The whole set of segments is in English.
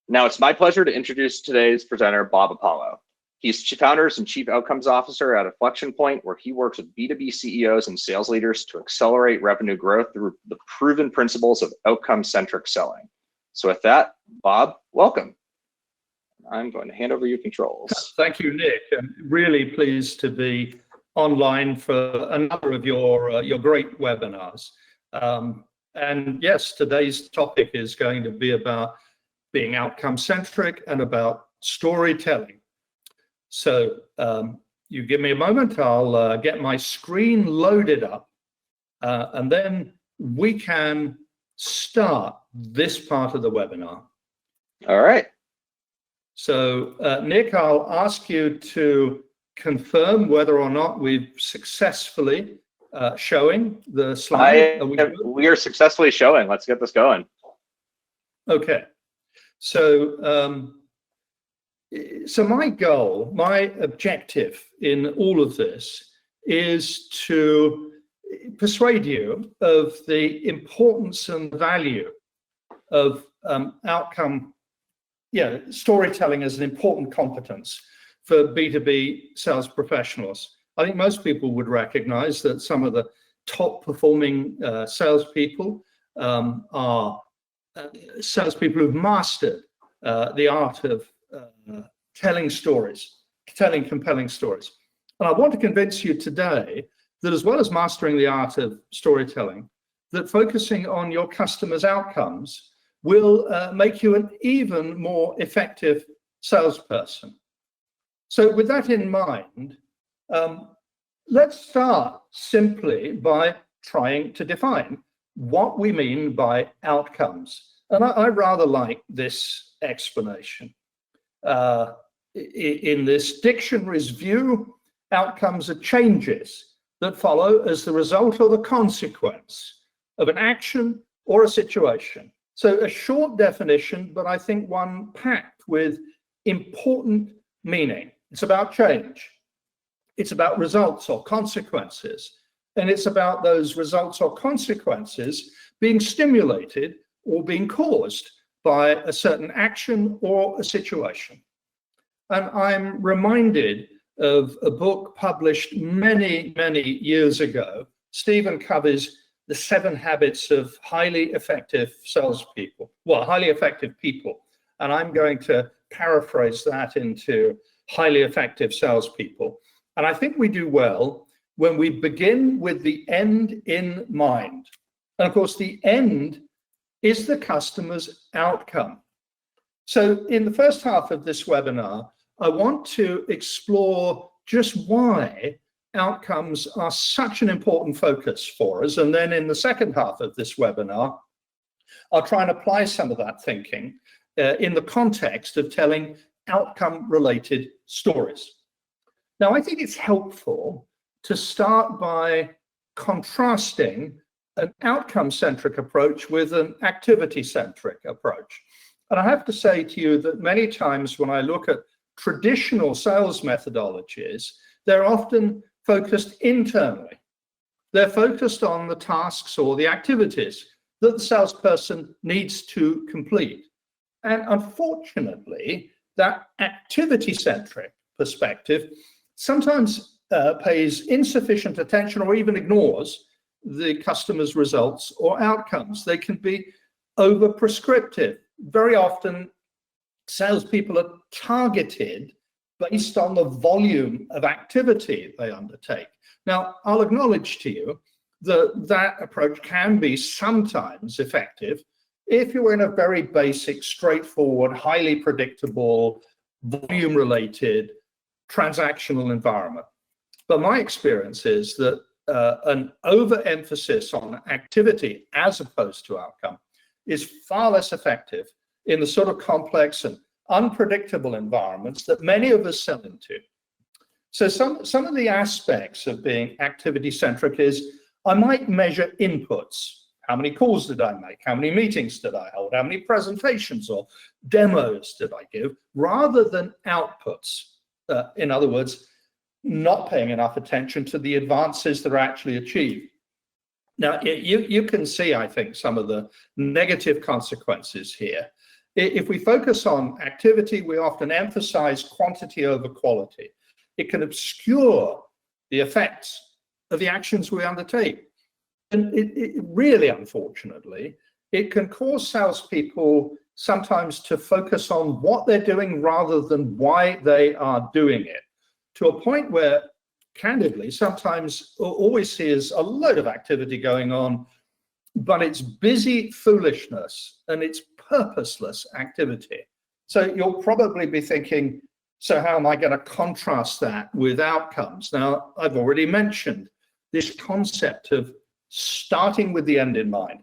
Now it's my pleasure to introduce today's presenter, Bob Apollo. He's founders and chief outcomes officer at Inflection Point, where he works with B2B CEOs and sales leaders to accelerate revenue growth through the proven principles of outcome-centric selling. So with that, Bob, welcome. I'm going to hand over your controls. Thank you, Nick. I'm really pleased to be online for another of your great webinars. And yes, today's topic is going to be about being outcome-centric and about storytelling. So you give me a moment, I'll get my screen loaded up, and then we can start this part of the webinar. All right. So Nick, I'll ask you to confirm whether or not we've successfully showing the slide. We are successfully showing. Let's get this going. Okay. So so my goal, my objective in all of this is to persuade you of the importance and value of storytelling as an important competence for B2B sales professionals. I think most people would recognize that some of the top performing salespeople are salespeople who've mastered the art of telling stories, telling compelling stories. And I want to convince you today that as well as mastering the art of storytelling, that focusing on your customers' outcomes will make you an even more effective salesperson. So with that in mind, let's start simply by trying to define what we mean by outcomes. And I rather like this explanation. In this dictionary's view, outcomes are changes that follow as the result or the consequence of an action or a situation. So a short definition, but I think one packed with important meaning. It's about change. It's about results or consequences. And it's about those results or consequences being stimulated or being caused by a certain action or a situation. And I'm reminded of a book published many, many years ago, Stephen Covey's The 7 Habits of Highly Effective Salespeople, well, highly effective people. And I'm going to paraphrase that into highly effective salespeople. And I think we do well when we begin with the end in mind. And of course, the end is the customer's outcome. So in the first half of this webinar, I want to explore just why outcomes are such an important focus for us. And then in the second half of this webinar, I'll try and apply some of that thinking in the context of telling outcome-related stories. Now, I think it's helpful to start by contrasting an outcome-centric approach with an activity-centric approach. And I have to say to you that many times when I look at traditional sales methodologies, they're often focused internally. They're focused on the tasks or the activities that the salesperson needs to complete. And unfortunately, that activity-centric perspective sometimes pays insufficient attention or even ignores the customer's results or outcomes. They can be over-prescriptive. Very often, salespeople are targeted based on the volume of activity they undertake. Now, I'll acknowledge to you that that approach can be sometimes effective if you're in a very basic, straightforward, highly predictable, volume-related, transactional environment. But my experience is that an overemphasis on activity as opposed to outcome is far less effective in the sort of complex and unpredictable environments that many of us sell into. So some of the aspects of being activity-centric is I might measure inputs. How many calls did I make? How many meetings did I hold? How many presentations or demos did I give? Rather than outputs. In other words, not paying enough attention to the advances that are actually achieved. Now, you can see, I think, some of the negative consequences here. If we focus on activity, we often emphasize quantity over quality. It can obscure the effects of the actions we undertake. And it really, unfortunately, it can cause salespeople sometimes to focus on what they're doing rather than why they are doing it, to a point where, candidly, sometimes all we see is a load of activity going on, but it's busy foolishness and it's purposeless activity. So you'll probably be thinking, so how am I going to contrast that with outcomes? Now, I've already mentioned this concept of starting with the end in mind.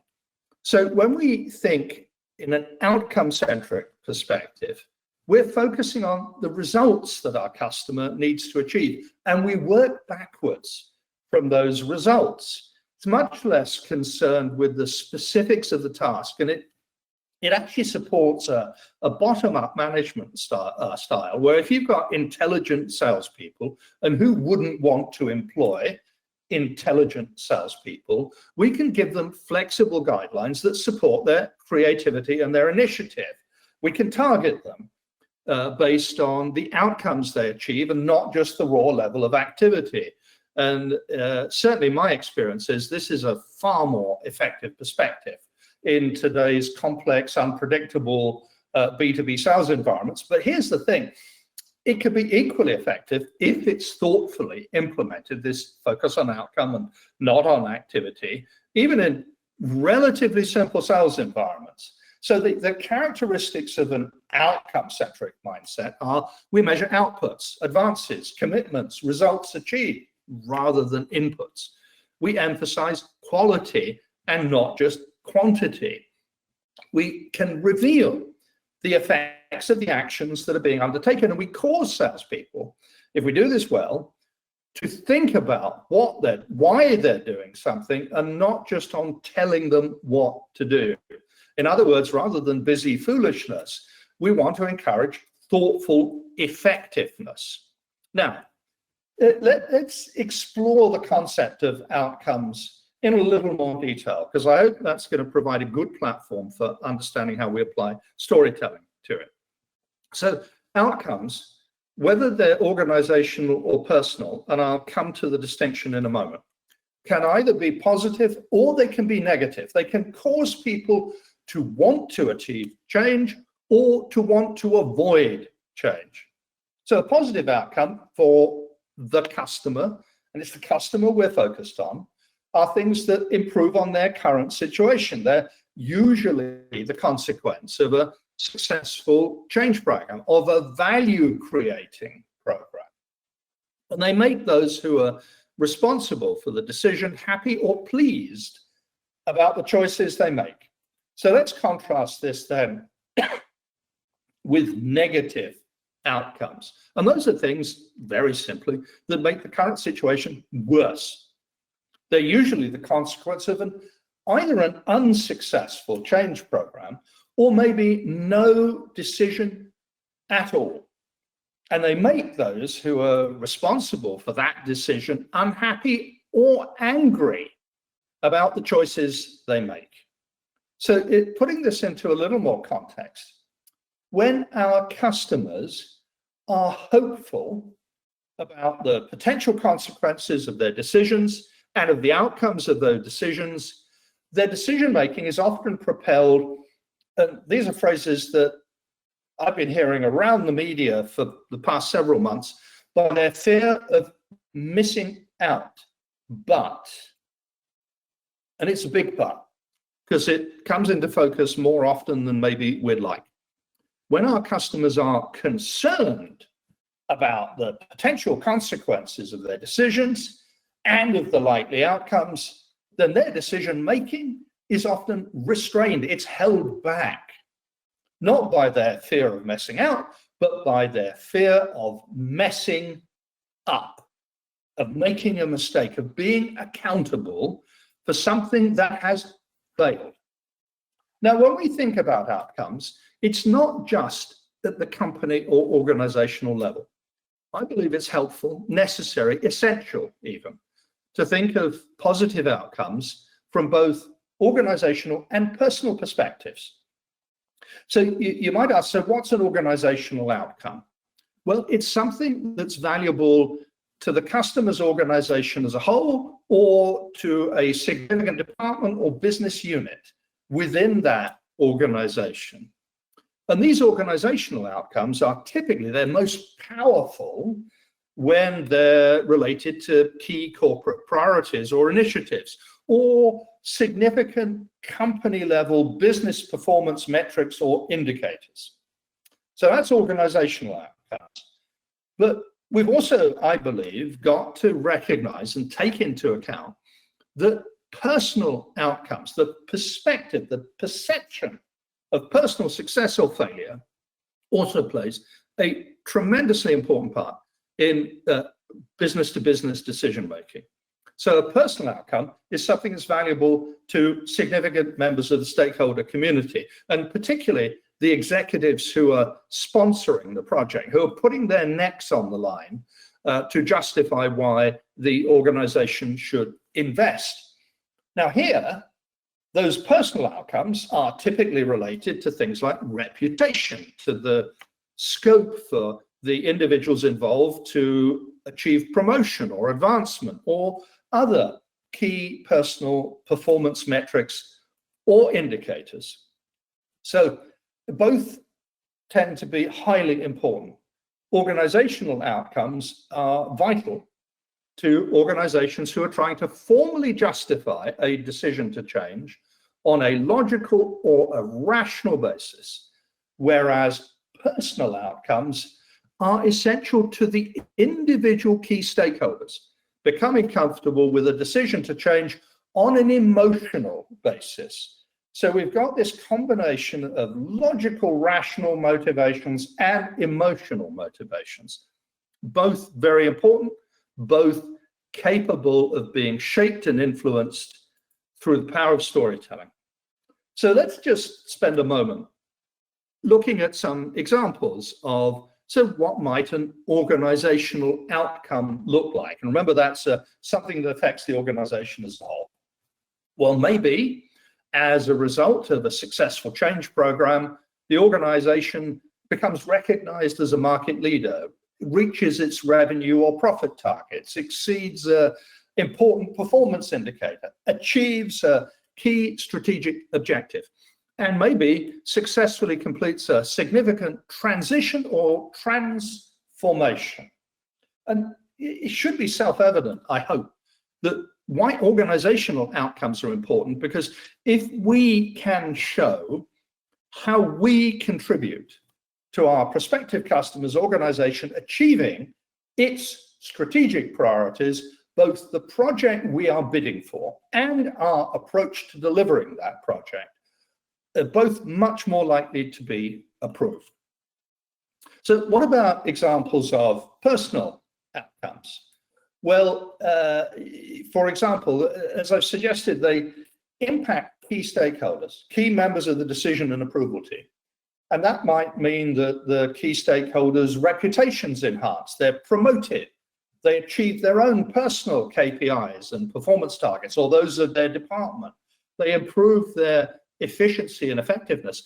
So when we think in an outcome-centric perspective, we're focusing on the results that our customer needs to achieve, and we work backwards from those results. It's much less concerned with the specifics of the task, and it actually supports a bottom-up management style, where if you've got intelligent salespeople, and who wouldn't want to employ intelligent salespeople, we can give them flexible guidelines that support their creativity and their initiative. We can target them based on the outcomes they achieve and not just the raw level of activity. And certainly my experience is this is a far more effective perspective in today's complex, unpredictable B2B sales environments. But here's the thing. It could be equally effective if it's thoughtfully implemented, this focus on outcome and not on activity, even in relatively simple sales environments. So the characteristics of an outcome-centric mindset are we measure outputs, advances, commitments, results achieved, rather than inputs. We emphasize quality and not just quantity. We can reveal the effects of the actions that are being undertaken, and we cause salespeople, if we do this well, to think about why they're doing something and not just on telling them what to do. In other words, rather than busy foolishness, we want to encourage thoughtful effectiveness. Now, let's explore the concept of outcomes in a little more detail, because I hope that's going to provide a good platform for understanding how we apply storytelling to it. So outcomes, whether they're organizational or personal, and I'll come to the distinction in a moment, can either be positive or they can be negative. They can cause people to want to achieve change or to want to avoid change. So a positive outcome for the customer, and it's the customer we're focused on, are things that improve on their current situation. They're usually the consequence of a successful change program, of a value-creating program. And they make those who are responsible for the decision happy or pleased about the choices they make. So let's contrast this then with negative outcomes. And those are things, very simply, that make the current situation worse. They're usually the consequence of either an unsuccessful change program or maybe no decision at all. And they make those who are responsible for that decision unhappy or angry about the choices they make. So putting this into a little more context, when our customers are hopeful about the potential consequences of their decisions and of the outcomes of those decisions, their decision-making is often propelled, and these are phrases that I've been hearing around the media for the past several months, by their fear of missing out. But, and it's a big but, because it comes into focus more often than maybe we'd like. When our customers are concerned about the potential consequences of their decisions and of the likely outcomes, then their decision-making is often restrained. It's held back, not by their fear of messing out, but by their fear of messing up, of making a mistake, of being accountable for something that has failed. Now, when we think about outcomes, it's not just at the company or organizational level. I believe it's helpful, necessary, essential even, to think of positive outcomes from both organizational and personal perspectives. So you might ask, so what's an organizational outcome? Well, it's something that's valuable to the customer's organization as a whole, or to a significant department or business unit within that organization. And these organizational outcomes are typically, they're most powerful when they're related to key corporate priorities or initiatives, or significant company level business performance metrics or indicators. So that's organizational outcomes. But we've also, I believe, got to recognize and take into account that personal outcomes, the perspective, the perception of personal success or failure also plays a tremendously important part in business-to-business decision-making. So a personal outcome is something that's valuable to significant members of the stakeholder community, and particularly the executives who are sponsoring the project, who are putting their necks on the line to justify why the organization should invest. Now here, those personal outcomes are typically related to things like reputation, to the scope for the individuals involved to achieve promotion or advancement, or other key personal performance metrics or indicators. So both tend to be highly important. Organizational outcomes are vital to organizations who are trying to formally justify a decision to change on a logical or a rational basis, whereas personal outcomes are essential to the individual key stakeholders becoming comfortable with a decision to change on an emotional basis. So we've got this combination of logical, rational motivations and emotional motivations, both very important, both capable of being shaped and influenced through the power of storytelling. So let's just spend a moment looking at some examples of, so what might an organizational outcome look like? And remember, that's something that affects the organization as a whole. Well, maybe as a result of a successful change program, the organization becomes recognized as a market leader, reaches its revenue or profit targets, exceeds an important performance indicator, achieves a key strategic objective, and maybe successfully completes a significant transition or transformation. And it should be self-evident, I hope, that why organizational outcomes are important, because if we can show how we contribute to our prospective customers' organization achieving its strategic priorities, both the project we are bidding for and our approach to delivering that project are both much more likely to be approved. So what about examples of personal outcomes? Well, for example, as I've suggested, they impact key stakeholders, key members of the decision and approval team. And that might mean that the key stakeholders' reputation's enhanced, they're promoted, they achieve their own personal KPIs and performance targets, or those of their department. They improve their efficiency and effectiveness.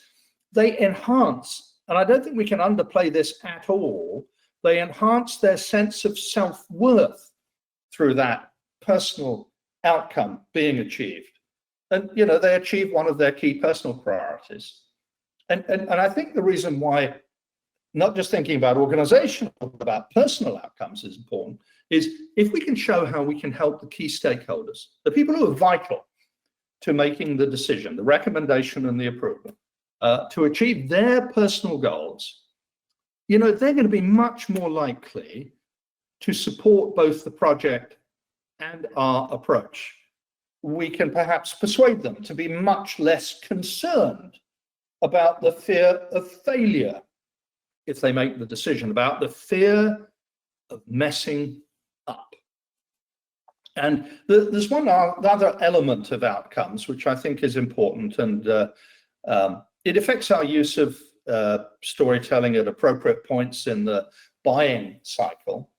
They enhance, and I don't think we can underplay this at all, they enhance their sense of self-worth through that personal outcome being achieved. And, you know, they achieve one of their key personal priorities. And I think the reason why not just thinking about organizational, but about personal outcomes is important, is if we can show how we can help the key stakeholders, the people who are vital to making the decision, the recommendation and the approval, to achieve their personal goals, you know, they're going to be much more likely to support both the project and our approach. We can perhaps persuade them to be much less concerned about the fear of failure if they make the decision, about the fear of messing up. And there's one other element of outcomes which I think is important, and it affects our use of storytelling at appropriate points in the buying cycle.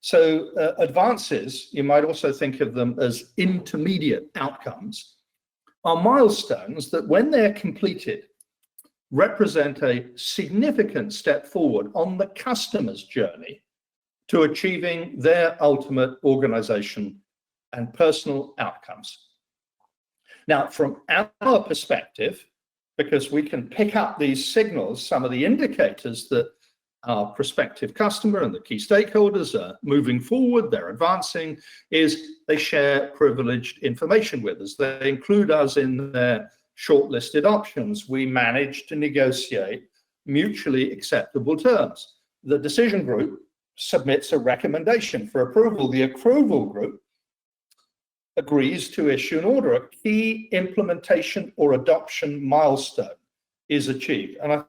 So advances, you might also think of them as intermediate outcomes, are milestones that when they're completed, represent a significant step forward on the customer's journey to achieving their ultimate organization and personal outcomes. Now, from our perspective, because we can pick up these signals, some of the indicators that our prospective customer and the key stakeholders are moving forward, they're advancing, is they share privileged information with us. They include us in their shortlisted options. We manage to negotiate mutually acceptable terms. The decision group submits a recommendation for approval. The approval group agrees to issue an order. A key implementation or adoption milestone is achieved. And I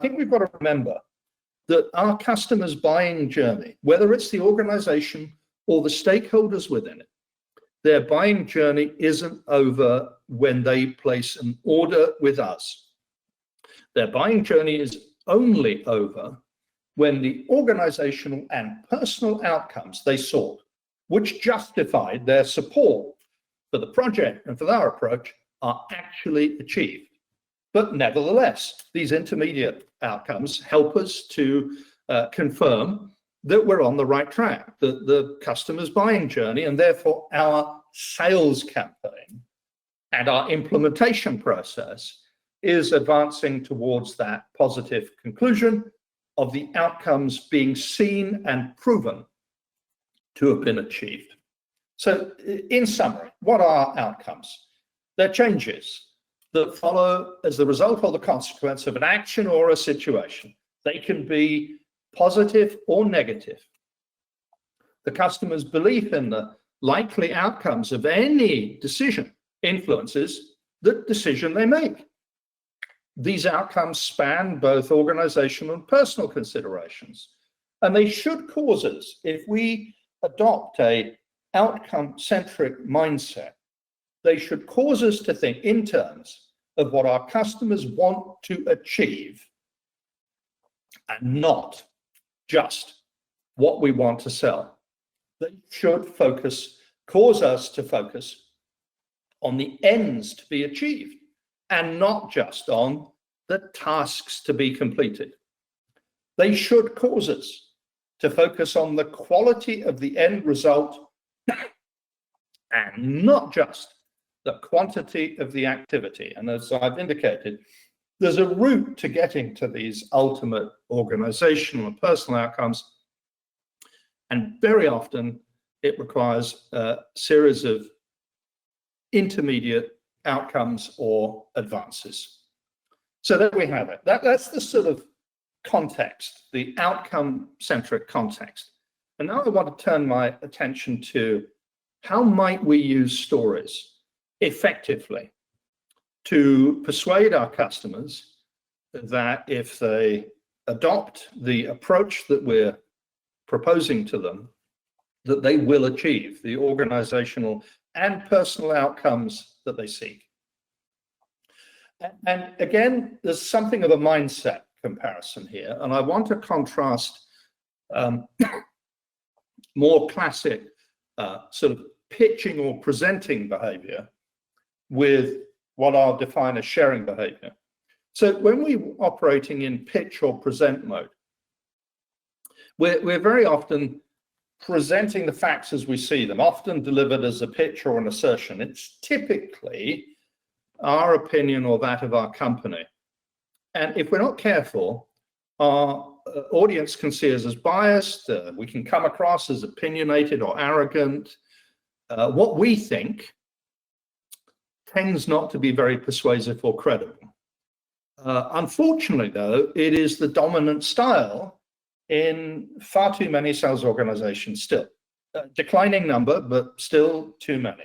think we've got to remember that our customers' buying journey, whether it's the organization or the stakeholders within it, their buying journey isn't over when they place an order with us. Their buying journey is only over when the organizational and personal outcomes they sought, which justified their support for the project and for our approach, are actually achieved. But nevertheless, these intermediate outcomes help us to confirm that we're on the right track, that the customer's buying journey and therefore our sales campaign and our implementation process is advancing towards that positive conclusion of the outcomes being seen and proven to have been achieved. So in summary, what are outcomes? They're changes that follow as the result or the consequence of an action or a situation. They can be positive or negative. The customer's belief in the likely outcomes of any decision influences the decision they make. These outcomes span both organizational and personal considerations, and they should cause us, if we adopt an outcome-centric mindset, they should cause us to think in terms of what our customers want to achieve and not just what we want to sell. They should cause us to focus on the ends to be achieved and not just on the tasks to be completed. They should cause us to focus on the quality of the end result and not just the quantity of the activity. And as I've indicated, there's a route to getting to these ultimate organizational and personal outcomes. And very often it requires a series of intermediate outcomes or advances. So there we have it. That's the sort of context, the outcome-centric context. And now I want to turn my attention to how might we use stories effectively to persuade our customers that if they adopt the approach that we're proposing to them, that they will achieve the organizational and personal outcomes that they seek. And again, there's something of a mindset comparison here, and I want to contrast more classic sort of pitching or presenting behavior with what I'll define as sharing behavior. So when we're operating in pitch or present mode, we're very often presenting the facts as we see them, often delivered as a pitch or an assertion. It's typically our opinion or that of our company. And if we're not careful, our audience can see us as biased, we can come across as opinionated or arrogant. What we think tends not to be very persuasive or credible. Unfortunately, though, it is the dominant style in far too many sales organizations still. Declining number, but still too many.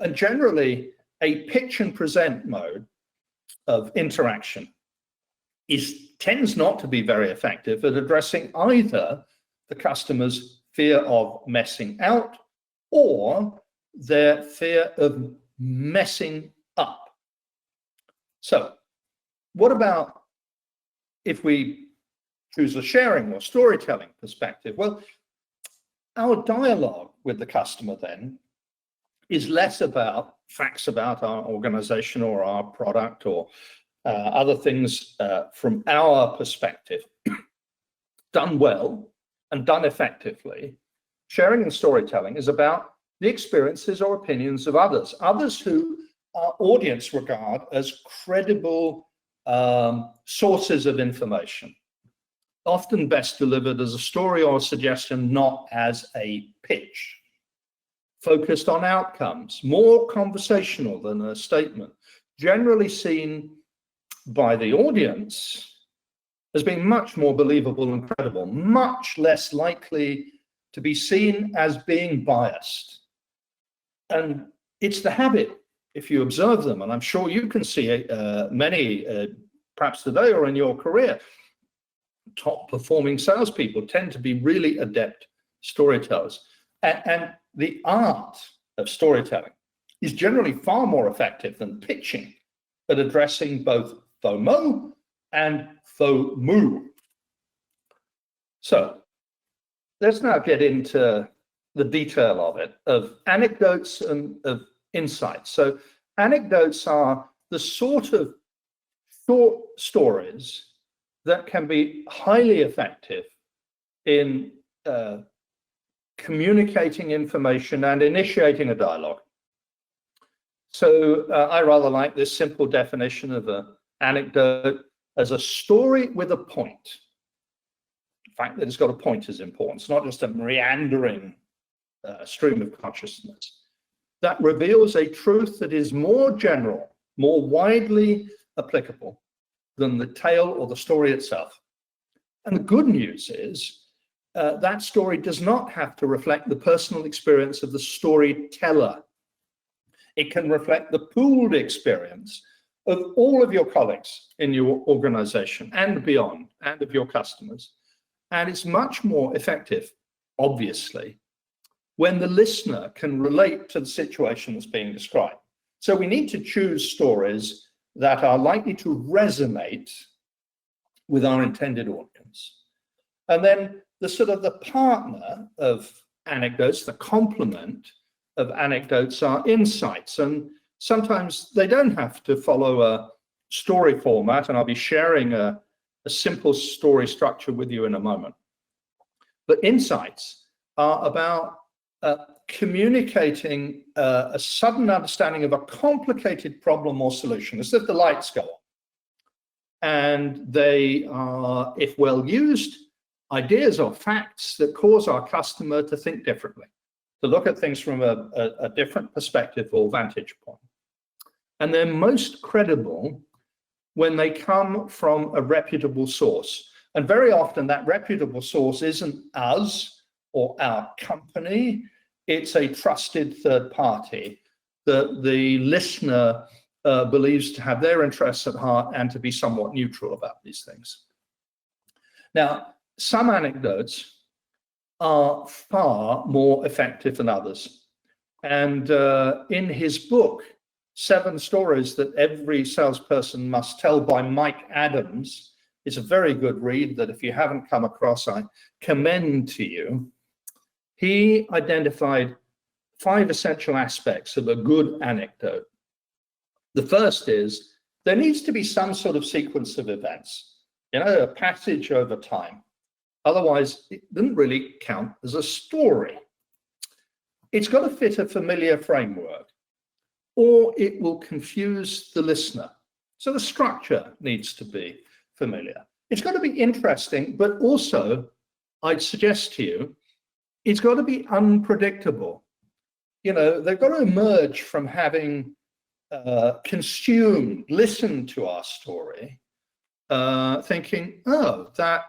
And generally, a pitch and present mode of interaction tends not to be very effective at addressing either the customer's fear of messing out or their fear of messing up. So what about if we choose a sharing or storytelling perspective? Well, our dialogue with the customer then is less about facts about our organization or our product or other things from our perspective, done well and done effectively, sharing and storytelling is about the experiences or opinions of others who our audience regard as credible sources of information, often best delivered as a story or a suggestion, not as a pitch. Focused on outcomes, more conversational than a statement, generally seen by the audience as being much more believable and credible, much less likely to be seen as being biased. And it's the habit, if you observe them, and I'm sure you can see many, perhaps today or in your career, top performing salespeople tend to be really adept storytellers. And the art of storytelling is generally far more effective than pitching at addressing both FOMO and FOMO. So let's now get into the detail of it, of anecdotes and of insights. So anecdotes are the sort of short stories that can be highly effective in communicating information and initiating a dialogue. So I rather like this simple definition of an anecdote as a story with a point. The fact that it's got a point is important. It's not just a meandering stream of consciousness. That reveals a truth that is more general, more widely applicable than the tale or the story itself. And the good news is that story does not have to reflect the personal experience of the storyteller. It can reflect the pooled experience of all of your colleagues in your organization and beyond, and of your customers. And it's much more effective, obviously, when the listener can relate to the situation that's being described. So we need to choose stories that are likely to resonate with our intended audience. And then the sort of the partner of anecdotes, the complement of anecdotes, are insights. And sometimes they don't have to follow a story format, and I'll be sharing a simple story structure with you in a moment. But insights are about communicating a sudden understanding of a complicated problem or solution, as if the lights go on. And they are, if well used, ideas or facts that cause our customer to think differently, to look at things from a different perspective or vantage point. And they're most credible when they come from a reputable source. And very often that reputable source isn't us or our company, it's a trusted third party that the listener believes to have their interests at heart and to be somewhat neutral about these things. Now, some anecdotes are far more effective than others. And in his book, 7 Stories That Every Salesperson Must Tell by Mike Adams, it's a very good read that if you haven't come across, I commend to you. He identified 5 essential aspects of a good anecdote. The first is there needs to be some sort of sequence of events, a passage over time. Otherwise, it doesn't really count as a story. It's got to fit a familiar framework, or it will confuse the listener. So the structure needs to be familiar. It's got to be interesting, but also, I'd suggest to you, it's got to be unpredictable. They've got to emerge from having listened to our story, thinking, oh, that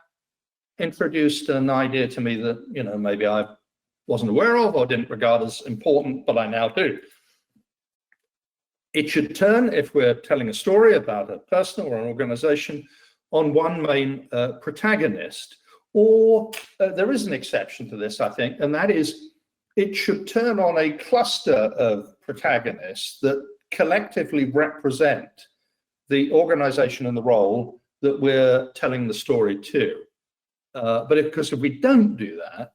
introduced an idea to me that, maybe I wasn't aware of or didn't regard as important, but I now do. It should turn, if we're telling a story about a person or an organization, on one main protagonist. Or there is an exception to this, I think, and that is it should turn on a cluster of protagonists that collectively represent the organization and the role that we're telling the story to. Because if we don't do that,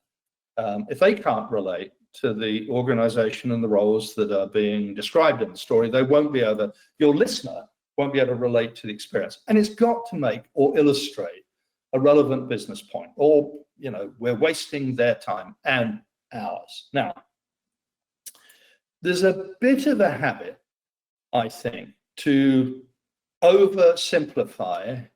if they can't relate to the organization and the roles that are being described in the story, they won't be able, your listener won't be able to relate to the experience. And it's got to make or illustrate a relevant business point, or, you know, we're wasting their time and ours. Now, there's a bit of a habit, I think, to oversimplify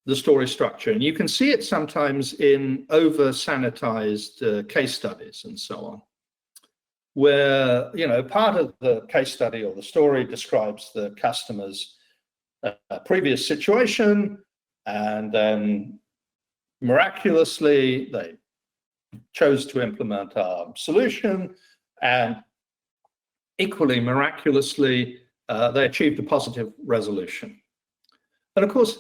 the story structure. And you can see it sometimes in over-sanitized case studies and so on, where, you know, part of the case study or the story describes the customer's previous situation, and then miraculously they chose to implement our solution, and equally miraculously they achieved a positive resolution. And of course,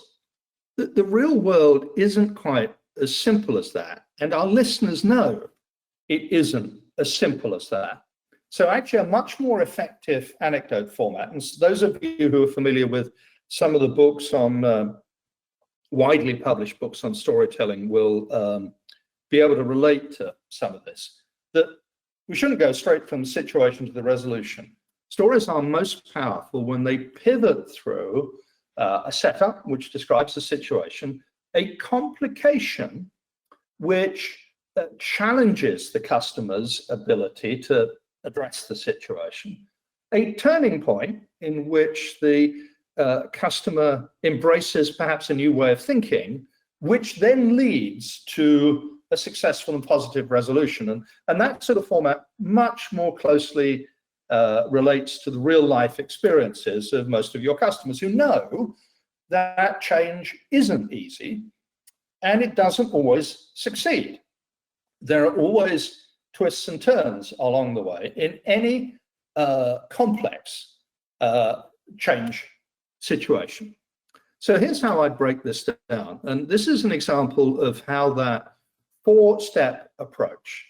the real world isn't quite as simple as that, and our listeners know it isn't as simple as that. So actually a much more effective anecdote format, and those of you who are familiar with some of the books on widely published books on storytelling will be able to relate to some of this, that we shouldn't go straight from the situation to the resolution. Stories are most powerful when they pivot through a setup which describes the situation, a complication which challenges the customer's ability to address the situation, a turning point in which the customer embraces perhaps a new way of thinking, which then leads to a successful and positive resolution. And that sort of format much more closely relates to the real life experiences of most of your customers, who know that change isn't easy and it doesn't always succeed. There are always twists and turns along the way in any complex change situation. So here's how I break this down. And this is an example of how that 4-step approach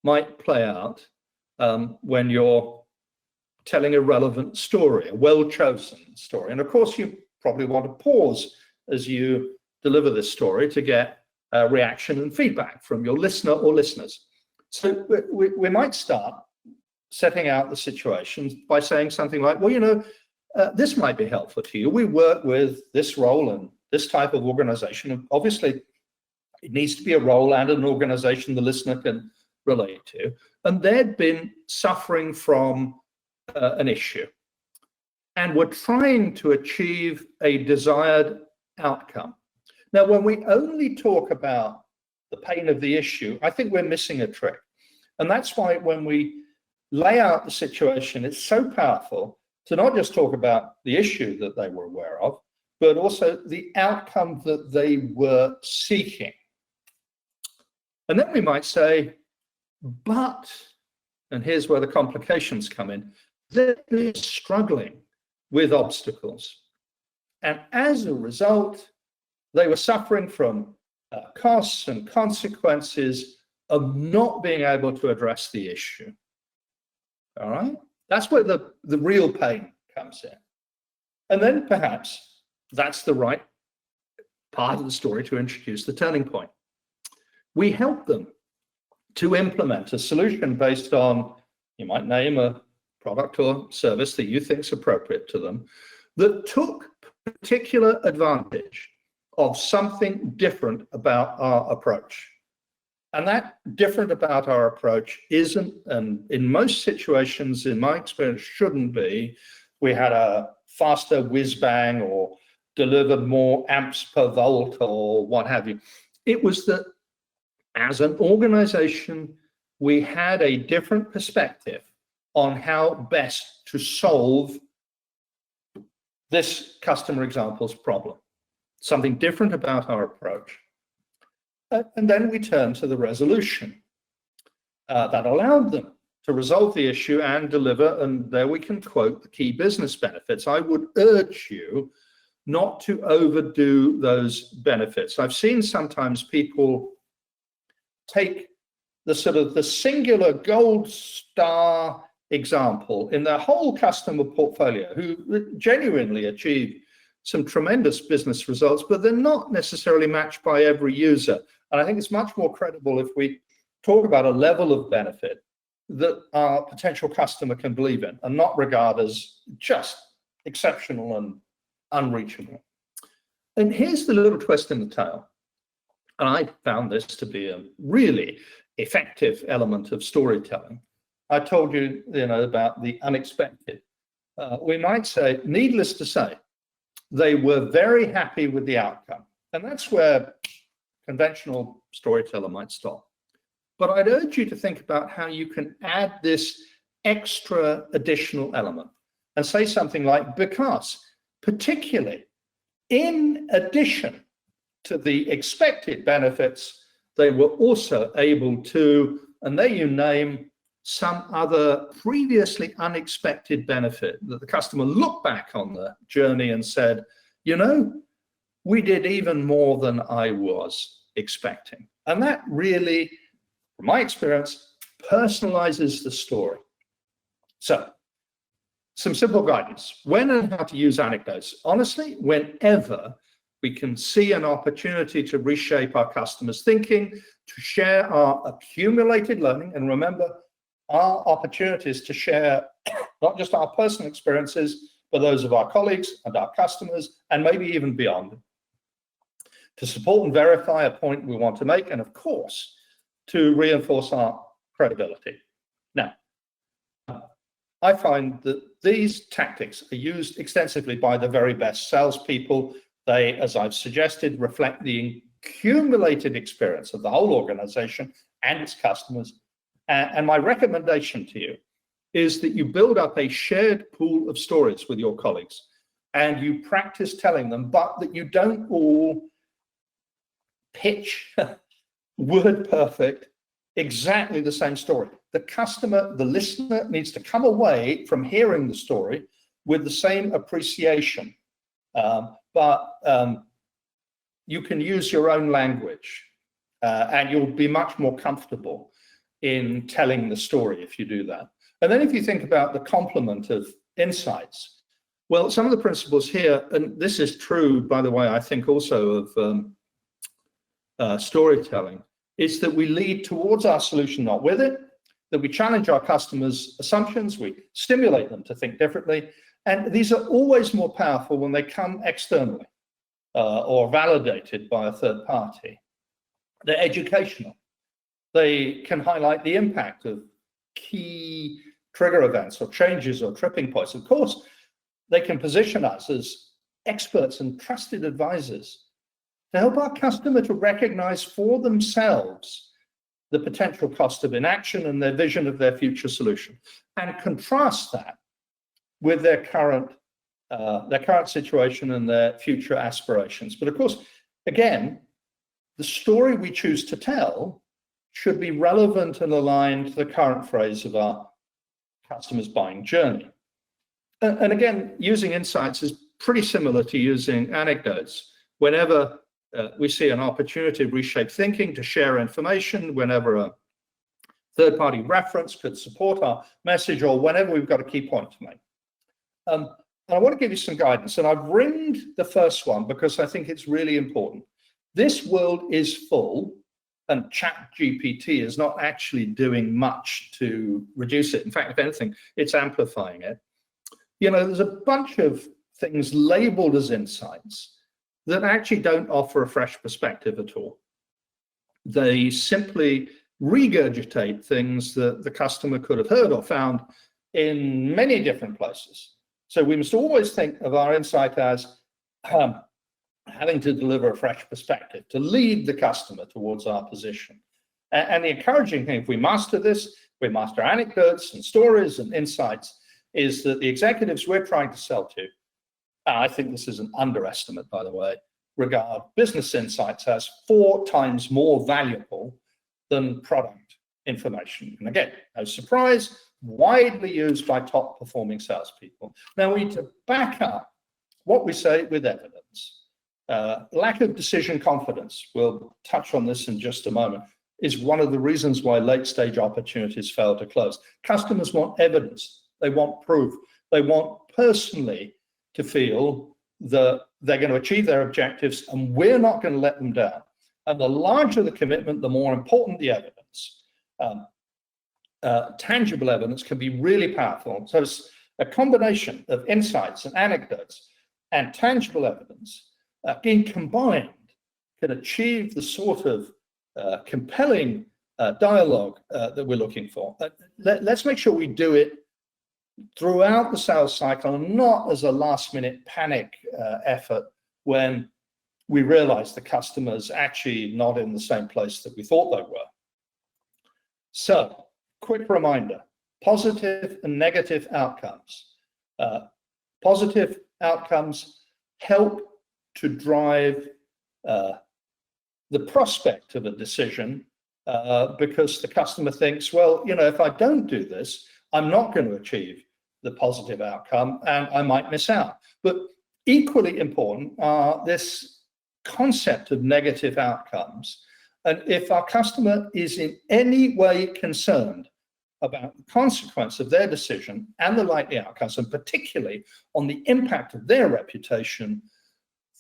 might play out when you're telling a relevant story, a well-chosen story. And of course, you probably want to pause as you deliver this story to get reaction and feedback from your listener or listeners. So we might start setting out the situations by saying something like, well, you know, this might be helpful to you. We work with this role and this type of organization. And obviously, it needs to be a role and an organization the listener can relate to. And they'd been suffering from an issue, and we're trying to achieve a desired outcome. Now, when we only talk about the pain of the issue, I think we're missing a trick. And that's why when we lay out the situation, it's so powerful to not just talk about the issue that they were aware of, but also the outcome that they were seeking. And then we might say, but, and here's where the complications come in, they're struggling with obstacles. And as a result, they were suffering from costs and consequences of not being able to address the issue. All right? That's where the real pain comes in. And then perhaps that's the right part of the story to introduce the turning point. We help them to implement a solution based on, you might name a product or service that you think is appropriate to them, that took particular advantage of something different about our approach. And that different about our approach isn't, and in most situations, in my experience, shouldn't be, we had a faster whiz bang or delivered more amps per volt or what have you. It was that as an organization, we had a different perspective on how best to solve this customer example's problem. Something different about our approach. And then we turn to the resolution that allowed them to resolve the issue and deliver, and there we can quote the key business benefits. I would urge you not to overdo those benefits. I've seen sometimes people take the sort of the singular gold star example in their whole customer portfolio, who genuinely achieve some tremendous business results, but they're not necessarily matched by every user. And I think it's much more credible if we talk about a level of benefit that our potential customer can believe in and not regard as just exceptional and unreachable. And here's the little twist in the tail. And I found this to be a really effective element of storytelling. I told you, about the unexpected. We might say, needless to say, they were very happy with the outcome. And that's where conventional storyteller might stop. But I'd urge you to think about how you can add this extra additional element and say something like, because, particularly in addition to the expected benefits, they were also able to, and there you name some other previously unexpected benefit that the customer looked back on the journey and said, we did even more than I was expecting. And that really, from my experience, personalizes the story. So, some simple guidance. When and how to use anecdotes. Honestly, whenever we can see an opportunity to reshape our customers' thinking, to share our accumulated learning, and remember, our opportunities to share not just our personal experiences, but those of our colleagues and our customers, and maybe even beyond, to support and verify a point we want to make, and of course, to reinforce our credibility. Now, I find that these tactics are used extensively by the very best salespeople. They, as I've suggested, reflect the accumulated experience of the whole organization and its customers. And my recommendation to you is that you build up a shared pool of stories with your colleagues and you practice telling them, but that you don't all pitch word perfect, exactly the same story. The customer, the listener needs to come away from hearing the story with the same appreciation. But you can use your own language and you'll be much more comfortable in telling the story if you do that. And then if you think about the complement of insights, well, some of the principles here, and this is true, by the way, I think also of storytelling, is that we lead towards our solution, not with it, that we challenge our customers' assumptions, we stimulate them to think differently, and these are always more powerful when they come externally or validated by a third party. They're educational. They can highlight the impact of key trigger events or changes or tripping points. Of course, they can position us as experts and trusted advisors to help our customer to recognize for themselves the potential cost of inaction and their vision of their future solution, and contrast that with their current situation and their future aspirations. But of course, again, the story we choose to tell should be relevant and aligned to the current phase of our customer's buying journey. And again, using insights is pretty similar to using anecdotes. Whenever we see an opportunity to reshape thinking, to share information, whenever a third-party reference could support our message, or whenever we've got a key point to make. And I want to give you some guidance, and I've ringed the first one because I think it's really important. This world is full, and ChatGPT is not actually doing much to reduce it. In fact, if anything, it's amplifying it. There's a bunch of things labeled as insights that actually don't offer a fresh perspective at all. They simply regurgitate things that the customer could have heard or found in many different places. So we must always think of our insight as having to deliver a fresh perspective, to lead the customer towards our position. And the encouraging thing, if we master this, we master anecdotes and stories and insights, is that the executives we're trying to sell to, I think this is an underestimate, by the way, regard business insights as 4 times more valuable than product information. And again, no surprise, widely used by top performing salespeople. Now we need to back up what we say with evidence. Lack of decision confidence, we'll touch on this in just a moment, is one of the reasons why late stage opportunities fail to close. Customers want evidence, they want proof, they want personally to feel that they're going to achieve their objectives and we're not going to let them down. And the larger the commitment, the more important the evidence. Tangible evidence can be really powerful. So it's a combination of insights and anecdotes and tangible evidence, being combined, can achieve the sort of compelling dialogue that we're looking for. Let's make sure we do it throughout the sales cycle and not as a last-minute panic effort when we realize the customer's actually not in the same place that we thought they were. So, quick reminder, positive and negative outcomes. Positive outcomes help to drive the prospect of a decision because the customer thinks, well, you know, if I don't do this, I'm not going to achieve the positive outcome and I might miss out. But equally important are this concept of negative outcomes. And if our customer is in any way concerned about the consequence of their decision and the likely outcomes, and particularly on the impact of their reputation,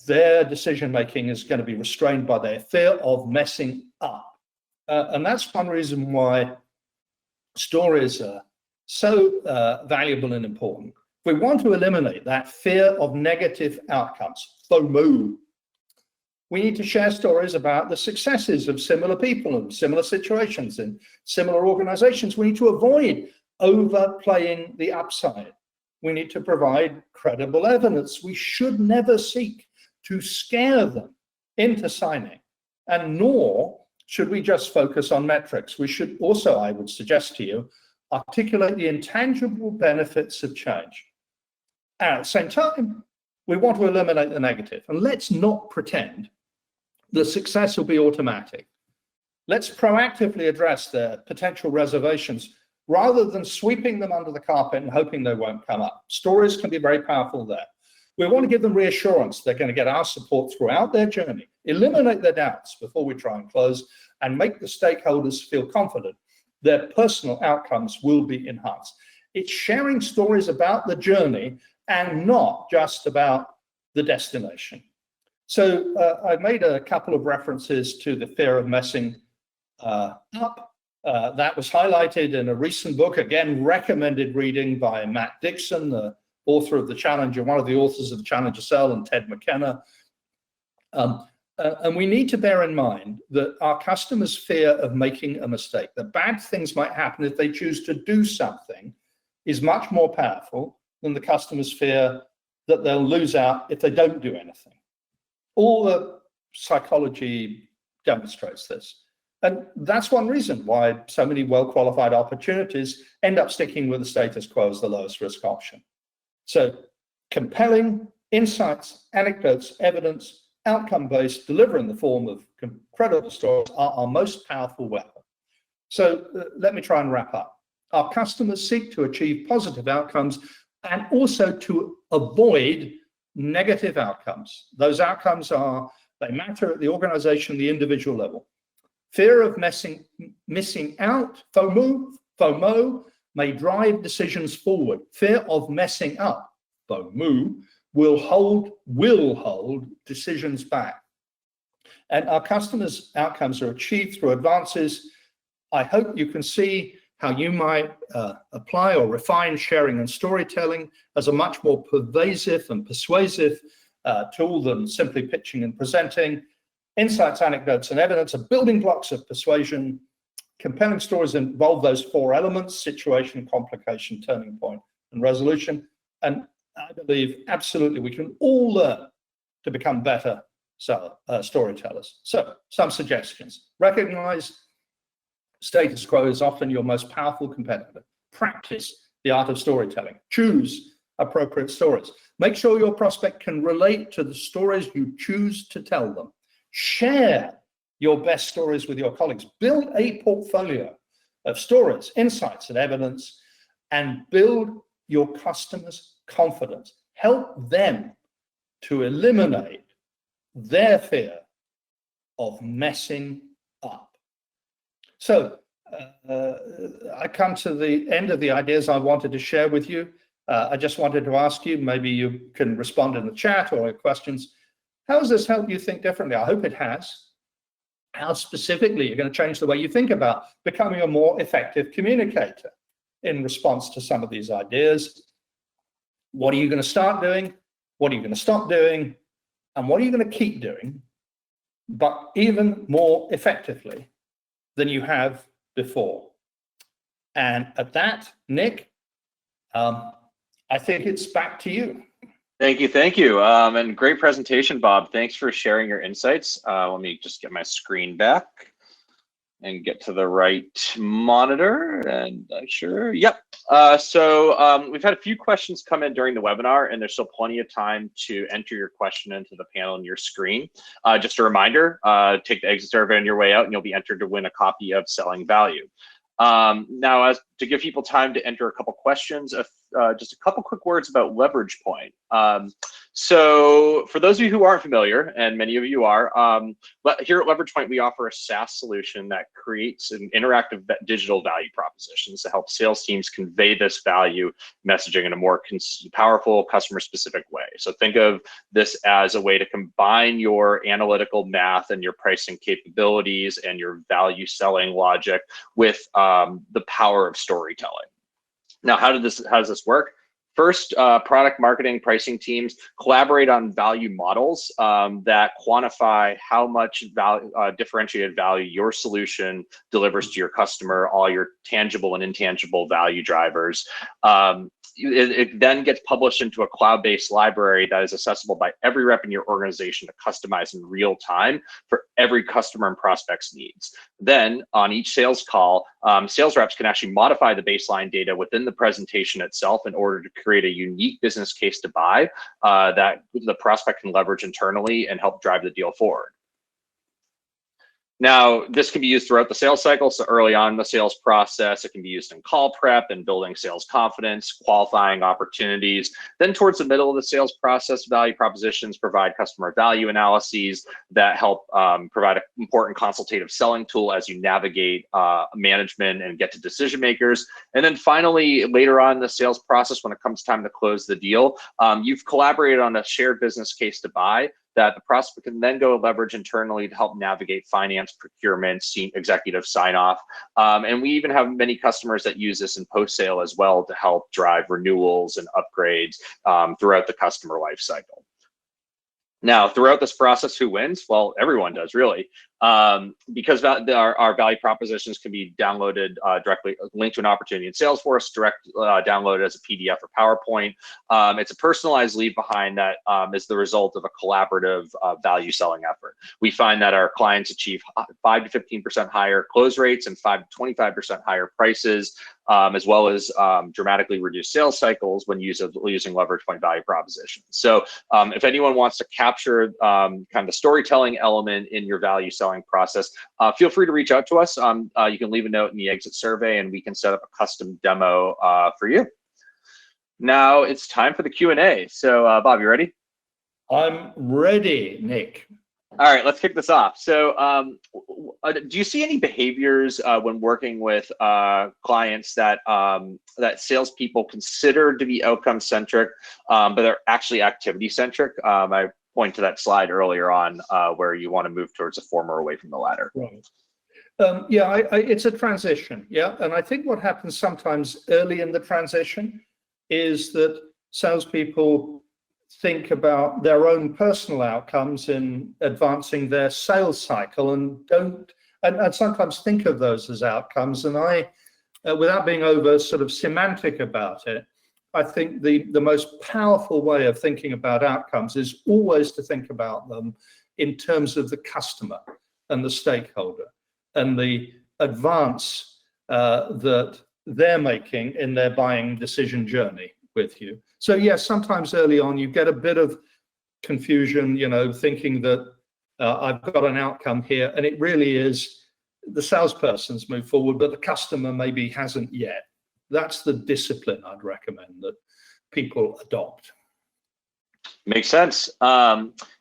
their decision-making is going to be restrained by their fear of messing up. And that's one reason why stories are so valuable and important. If we want to eliminate that fear of negative outcomes, FOMO, we need to share stories about the successes of similar people and similar situations in similar organizations. We need to avoid overplaying the upside. We need to provide credible evidence. We should never seek to scare them into signing, and nor should we just focus on metrics. We should also, I would suggest to you, articulate the intangible benefits of change. And at the same time, we want to eliminate the negative. And let's not pretend the success will be automatic. Let's proactively address their potential reservations rather than sweeping them under the carpet and hoping they won't come up. Stories can be very powerful there. We want to give them reassurance they're going to get our support throughout their journey, eliminate their doubts before we try and close, and make the stakeholders feel confident their personal outcomes will be enhanced. It's sharing stories about the journey and not just about the destination. So I've made a couple of references to the fear of messing up. That was highlighted in a recent book, again, recommended reading by Matt Dixon, the author of The Challenger, one of the authors of The Challenger Sell, and Ted McKenna. And we need to bear in mind that our customers' fear of making a mistake, that bad things might happen if they choose to do something, is much more powerful than the customer's fear that they'll lose out if they don't do anything. All the psychology demonstrates this. And that's one reason why so many well-qualified opportunities end up sticking with the status quo as the lowest risk option. So compelling insights, anecdotes, evidence, outcome-based, deliver in the form of credible stories are our most powerful weapon. So let me try and wrap up. Our customers seek to achieve positive outcomes and also to avoid negative outcomes. Those outcomes they matter at the organization, the individual level. Fear of missing out, FOMO, may drive decisions forward. Fear of messing up, FOMO, will hold decisions back. And our customers' outcomes are achieved through advances. I hope you can see how you might apply or refine sharing and storytelling as a much more pervasive and persuasive tool than simply pitching and presenting. Insights, anecdotes, and evidence are building blocks of persuasion. Compelling stories involve those four elements: situation, complication, turning point, and resolution. And I believe absolutely we can all learn to become better storytellers. So some suggestions: recognize status quo is often your most powerful competitor. Practice the art of storytelling. Choose appropriate stories. Make sure your prospect can relate to the stories you choose to tell them. Share your best stories with your colleagues. Build a portfolio of stories, insights, and evidence, and build your customers' confidence. Help them to eliminate their fear of messing up. So I come to the end of the ideas I wanted to share with you. I just wanted to ask you, maybe you can respond in the chat or questions. How has this helped you think differently? I hope it has. How specifically you're going to change the way you think about becoming a more effective communicator in response to some of these ideas? What are you going to start doing? what are you going to stop doing, and what are you going to keep doing, but even more effectively than you have before. And at that, Nick, I think it's back to you. Thank you. And great presentation, Bob. Thanks for sharing your insights. Let me just get my screen back and get to the right monitor. And sure, yep. So we've had a few questions come in during the webinar, and there's still plenty of time to enter your question into the panel on your screen. Just a reminder, take the exit survey on your way out, and you'll be entered to win a copy of Selling Value. Now, as to give people time to enter a couple questions, just a couple quick words about Leverage Point. So for those of you who aren't familiar, and many of you are, here at Leverage Point, we offer a SaaS solution that creates an interactive digital value propositions to help sales teams convey this value messaging in a more powerful customer-specific way. So think of this as a way to combine your analytical math and your pricing capabilities and your value selling logic with the power of storytelling. Now, how does this work? First, product marketing pricing teams collaborate on value models that quantify how much differentiated value your solution delivers to your customer, all your tangible and intangible value drivers. It then gets published into a cloud-based library that is accessible by every rep in your organization to customize in real time for every customer and prospect's needs. Then on each sales call, sales reps can actually modify the baseline data within the presentation itself in order to create a unique business case to buy that the prospect can leverage internally and help drive the deal forward. Now, this can be used throughout the sales cycle. So early on in the sales process, it can be used in call prep and building sales confidence, qualifying opportunities. Then towards the middle of the sales process, value propositions provide customer value analyses that help provide an important consultative selling tool as you navigate management and get to decision makers. And then finally, later on in the sales process, when it comes time to close the deal, you've collaborated on a shared business case to buy that the prospect can then go leverage internally to help navigate finance, procurement, executive sign-off. And we even have many customers that use this in post-sale as well to help drive renewals and upgrades throughout the customer life cycle. Now, throughout this process, who wins? Well, everyone does, really. Because our value propositions can be downloaded directly, linked to an opportunity in Salesforce, downloaded as a PDF or PowerPoint. It's a personalized leave behind that is the result of a collaborative value selling effort. We find that our clients achieve 5 to 15% higher close rates and 5 to 25% higher prices, as well as dramatically reduced sales cycles when using Leverage Point value propositions. So if anyone wants to capture kind of the storytelling element in your value selling process, feel free to reach out to us. You can leave a note in the exit survey and we can set up a custom demo for you. Now it's time for the Q&A. So Bob, you ready? I'm ready, Nick. All right, let's kick this off. So do you see any behaviors when working with clients that that salespeople consider to be outcome-centric, but they're actually activity-centric? I point to that slide earlier on where you want to move towards the former away from the latter. Right. Yeah, it's a transition. Yeah, and I think what happens sometimes early in the transition is that salespeople think about their own personal outcomes in advancing their sales cycle and sometimes think of those as outcomes. And I, without being over sort of semantic about it, I think the most powerful way of thinking about outcomes is always to think about them in terms of the customer and the stakeholder and the advance that they're making in their buying decision journey with you. So yes, sometimes early on you get a bit of confusion, you know, thinking that I've got an outcome here, and it really is the salesperson's moved forward, but the customer maybe hasn't yet. That's the discipline I'd recommend that people adopt. Makes sense.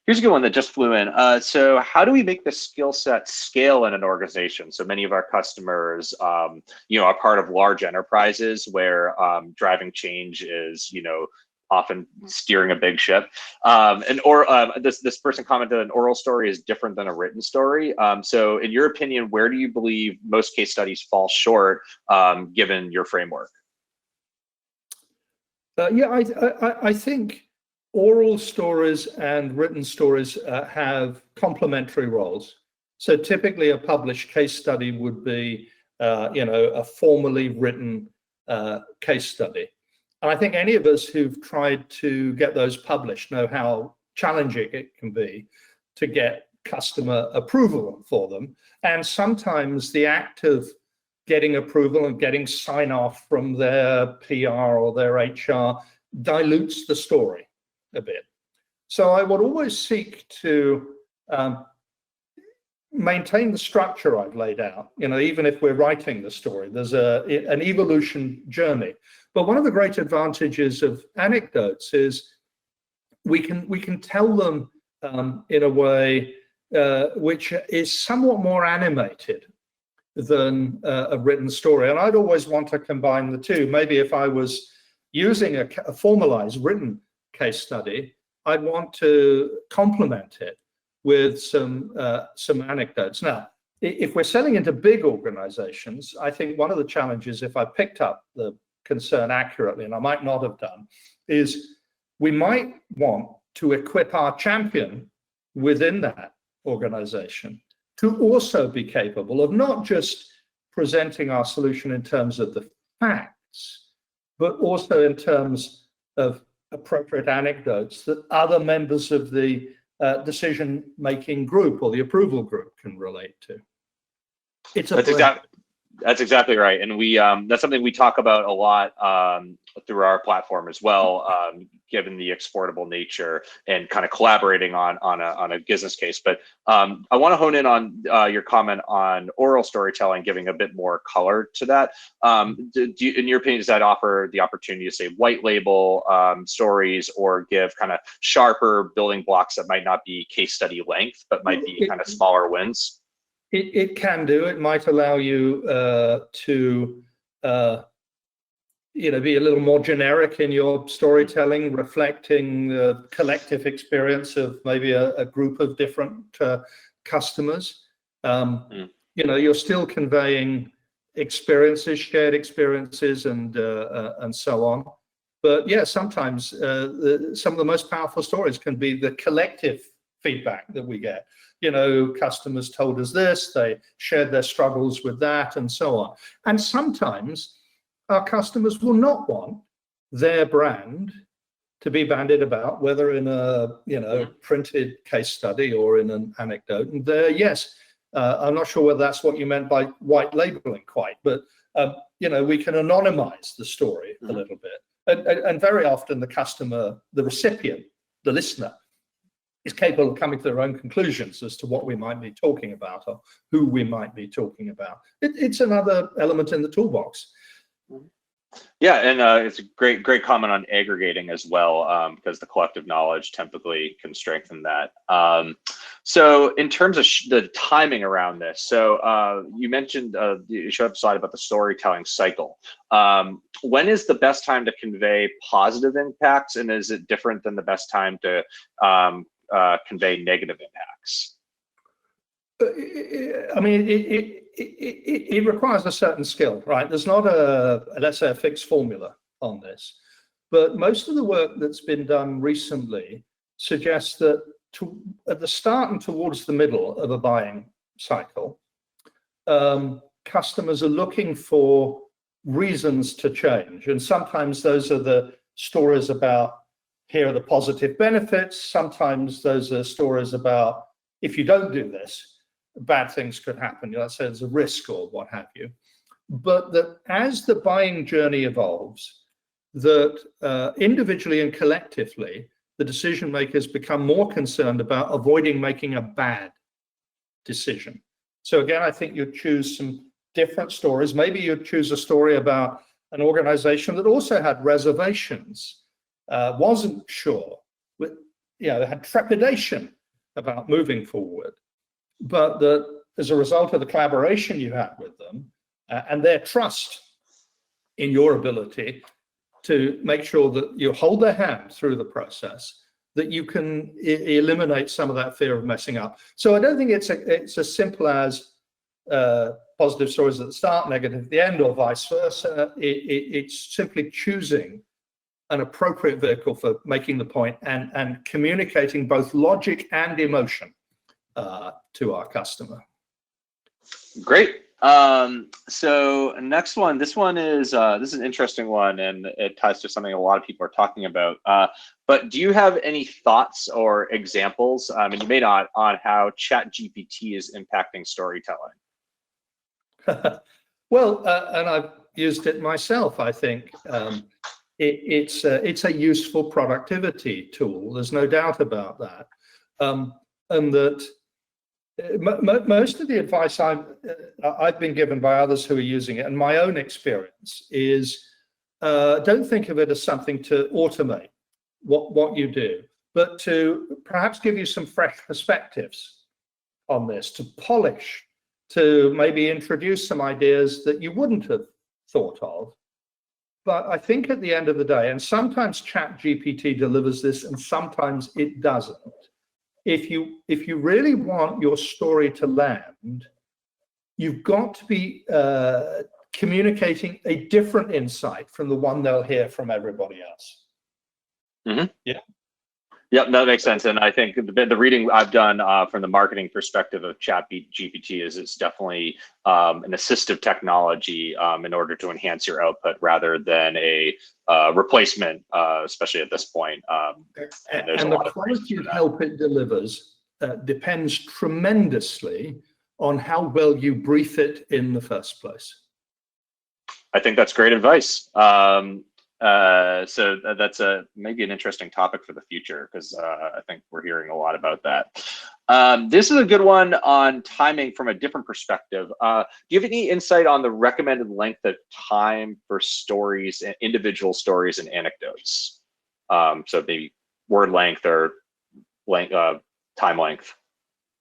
Here's a good one that just flew in. So how do we make the skill set scale in an organization? So many of our customers, you know, are part of large enterprises where driving change is, you know, often steering a big ship. This person commented an oral story is different than a written story. So in your opinion, where do you believe most case studies fall short given your framework? Yeah, I think oral stories and written stories have complementary roles. So typically a published case study would be, a formally written case study. And I think any of us who've tried to get those published know how challenging it can be to get customer approval for them. And sometimes the act of getting approval and getting sign off from their PR or their HR dilutes the story a bit. So I would always seek to maintain the structure I've laid out, even if we're writing the story. There's an evolution journey. But one of the great advantages of anecdotes is we can tell them in a way which is somewhat more animated than a written story. And I'd always want to combine the two. Maybe if I was using a formalized written case study, I'd want to complement it with some anecdotes. Now, if we're selling into big organizations, I think one of the challenges, if I picked up the concern accurately, and I might not have done, is we might want to equip our champion within that organization to also be capable of not just presenting our solution in terms of the facts, but also in terms of appropriate anecdotes that other members of the decision-making group or the approval group can relate to. That's exactly right, and we that's something we talk about a lot through our platform as well, given the exportable nature and kind of collaborating on a business case. But I want to hone in on your comment on oral storytelling, giving a bit more color to that. In your opinion, does that offer the opportunity to say white label stories or give kind of sharper building blocks that might not be case study length, but might be kind of smaller wins? It can do. It might allow you to be a little more generic in your storytelling, reflecting the collective experience of maybe a group of different customers. You're still conveying experiences, shared experiences, and so on. But yeah, sometimes some of the most powerful stories can be the collective feedback that we get. Customers told us this, they shared their struggles with that, and so on. And sometimes our customers will not want their brand to be bandied about, whether in a printed case study or in an anecdote. And yes, I'm not sure whether that's what you meant by white labeling quite, but we can anonymize the story a little bit. And very often the customer, the recipient, the listener, is capable of coming to their own conclusions as to what we might be talking about or who we might be talking about. It's another element in the toolbox. Yeah, and it's a great comment on aggregating as well, because the collective knowledge typically can strengthen that. So in terms of the timing around this, so you mentioned you showed up a slide about the storytelling cycle. When is the best time to convey positive impacts, and is it different than the best time to convey negative impacts? I mean, it requires a certain skill, right? There's not let's say, a fixed formula on this, but most of the work that's been done recently suggests that at the start and towards the middle of a buying cycle, customers are looking for reasons to change, and sometimes those are the stories about here are the positive benefits. Sometimes those are stories about if you don't do this, bad things could happen. Let's say there's a risk or what have you. But that as the buying journey evolves, that individually and collectively, the decision makers become more concerned about avoiding making a bad decision. So again, I think you'd choose some different stories. Maybe you'd choose a story about an organization that also had reservations, wasn't sure, had trepidation about moving forward, but that as a result of the collaboration you had with them and their trust in your ability to make sure that you hold their hand through the process, that you can eliminate some of that fear of messing up. So I don't think it's as simple as positive stories at the start, negative at the end, or vice versa. It's simply choosing an appropriate vehicle for making the point and communicating both logic and emotion to our customer. Great. So next one, this is an interesting one, and it ties to something a lot of people are talking about. But do you have any thoughts or examples, and you may not, on how ChatGPT is impacting storytelling? Well, and I've used it myself. I think it's a useful productivity tool. There's no doubt about that, and that. Most of the advice I've been given by others who are using it, and my own experience, is don't think of it as something to automate what you do, but to perhaps give you some fresh perspectives on this, to polish, to maybe introduce some ideas that you wouldn't have thought of. But I think at the end of the day, and sometimes ChatGPT delivers this and sometimes it doesn't, if you really want your story to land, you've got to be communicating a different insight from the one they'll hear from everybody else. Mm-hmm. Yeah. Yep, that makes sense. And I think the reading I've done from the marketing perspective of ChatGPT is it's definitely an assistive technology in order to enhance your output rather than a replacement, especially at this point. And the quality of help it delivers depends tremendously on how well you brief it in the first place. I think that's great advice. So that's maybe an interesting topic for the future, because I think we're hearing a lot about that. This is a good one on timing from a different perspective. Do you have any insight on the recommended length of time for stories, individual stories and anecdotes? So maybe word length or time length.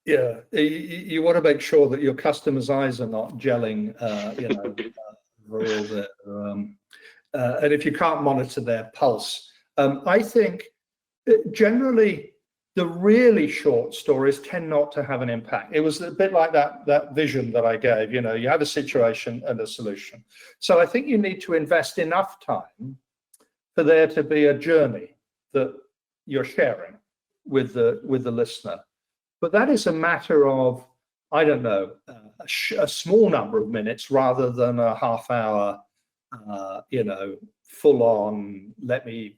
Yeah, you want to make sure that your customer's eyes are not gelling, all the, and if you can't monitor their pulse. I think generally the really short stories tend not to have an impact. It was a bit like that vision that I gave, you have a situation and a solution. So I think you need to invest enough time for there to be a journey that you're sharing with the listener. But that is a matter of, I don't know, a small number of minutes rather than a half hour, full on, let me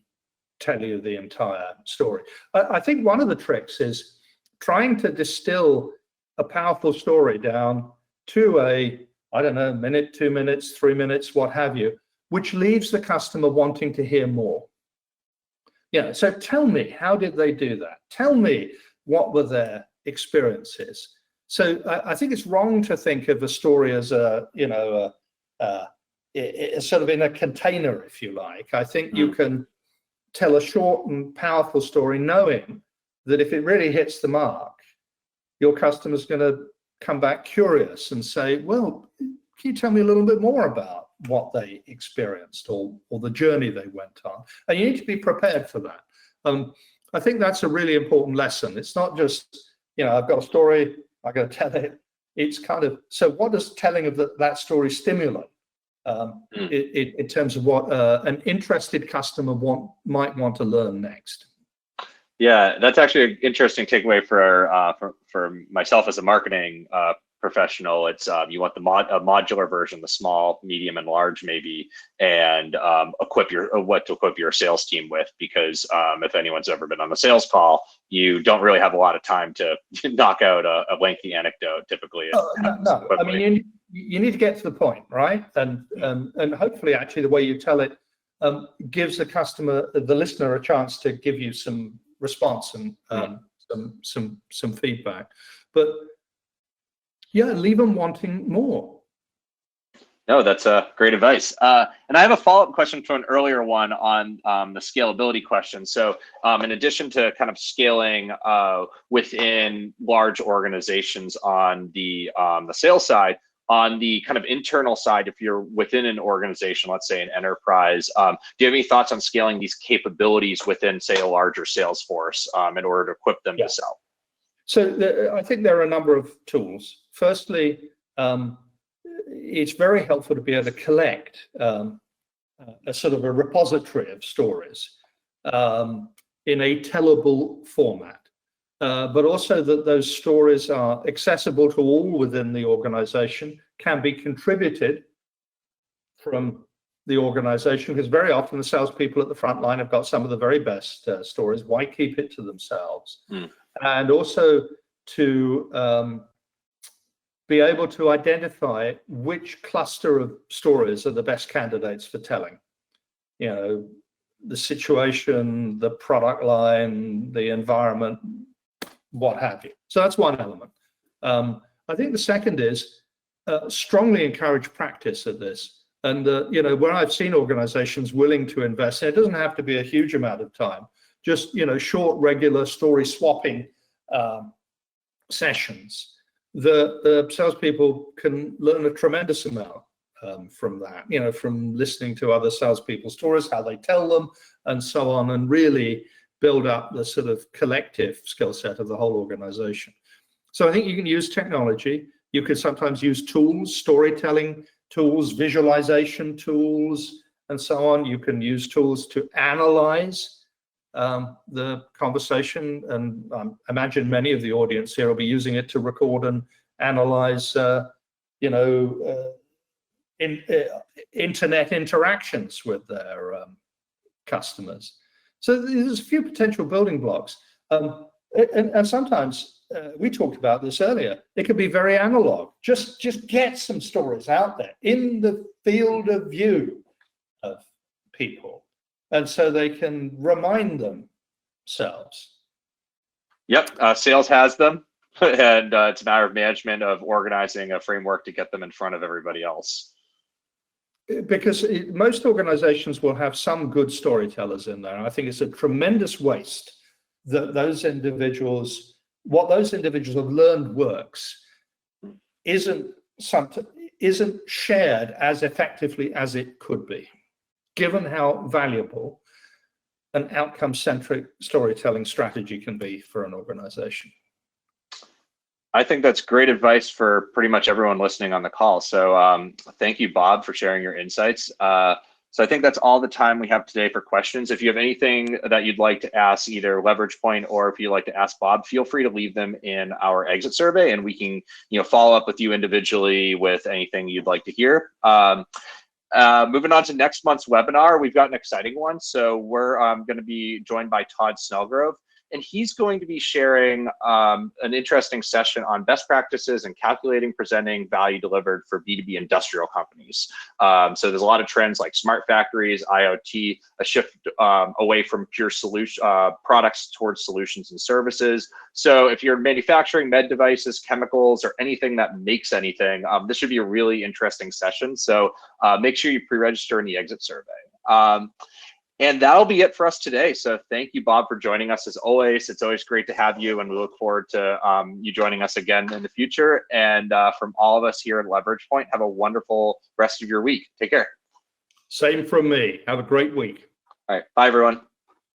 tell you the entire story. I think one of the tricks is trying to distill a powerful story down to a, I don't know, minute, 2 minutes, 3 minutes, what have you, which leaves the customer wanting to hear more. So tell me, how did they do that? Tell me, what were their experiences? So I think it's wrong to think of a story as it's sort of in a container, if you like. I think you can tell a short and powerful story knowing that if it really hits the mark, your customer's going to come back curious and say, well, can you tell me a little bit more about what they experienced or the journey they went on? And you need to be prepared for that. I think that's a really important lesson. It's not just, I've got a story, I've got to tell it. It's kind of, so what does telling of that story stimulate? In terms of what an interested customer might want to learn next. Yeah, that's actually an interesting takeaway for myself as a marketing professional. It's you want a modular version, the small, medium, and large maybe, and equip your sales team with, because if anyone's ever been on a sales call, you don't really have a lot of time to knock out a lengthy anecdote typically. No. I mean, you need to get to the point, right? And hopefully, actually, the way you tell it gives the listener, a chance to give you some response and some feedback. But yeah, leave them wanting more. No, that's great advice. And I have a follow-up question to an earlier one on the scalability question. So in addition to kind of scaling within large organizations on the sales side, on the kind of internal side, if you're within an organization, let's say an enterprise, do you have any thoughts on scaling these capabilities within, say, a larger sales force in order to equip them to sell? So I think there are a number of tools. Firstly, it's very helpful to be able to collect a sort of a repository of stories in a tellable format. But also that those stories are accessible to all within the organization, can be contributed from the organization, because very often the salespeople at the front line have got some of the very best stories. Why keep it to themselves? And also to be able to identify which cluster of stories are the best candidates for telling. You know, the situation, the product line, the environment, what have you. So that's one element. I think the second is strongly encourage practice at this. And you know, where I've seen organizations willing to invest, and it doesn't have to be a huge amount of time, just, you know, short, regular story swapping sessions, the salespeople can learn a tremendous amount from that, you know, from listening to other salespeople's stories, how they tell them, and so on, and really build up the sort of collective skill set of the whole organization. So I think you can use technology. You could sometimes use tools, storytelling tools, visualization tools, and so on. You can use tools to analyze the conversation, and imagine many of the audience here will be using it to record and analyze, you know, internet interactions with their customers. So there's a few potential building blocks, and sometimes we talked about this earlier. It could be very analog. Just get some stories out there in the field of view of people, and so they can remind themselves. Yep, sales has them, and it's a matter of management of organizing a framework to get them in front of everybody else. Because most organizations will have some good storytellers in there. I think it's a tremendous waste that those individuals, what those individuals have learned works, isn't shared as effectively as it could be, given how valuable an outcome-centric storytelling strategy can be for an organization. I think that's great advice for pretty much everyone listening on the call. So thank you, Bob, for sharing your insights. So I think that's all the time we have today for questions. If you have anything that you'd like to ask either Leverage Point, or if you'd like to ask Bob, feel free to leave them in our exit survey, and we can, you know, follow up with you individually with anything you'd like to hear. Moving on to next month's webinar, we've got an exciting one. So we're going to be joined by Todd Snellgrove, and he's going to be sharing an interesting session on best practices and calculating presenting value delivered for B2B industrial companies. So there's a lot of trends like smart factories, IoT, a shift away from pure solution products towards solutions and services. So if you're manufacturing med devices, chemicals, or anything that makes anything, this should be a really interesting session. So make sure you pre-register in the exit survey. And that'll be it for us today. So thank you, Bob, for joining us as always. It's always great to have you, and we look forward to you joining us again in the future. And from all of us here at Leverage Point, have a wonderful rest of your week. Take care. Same from me. Have a great week. All right. Bye, everyone.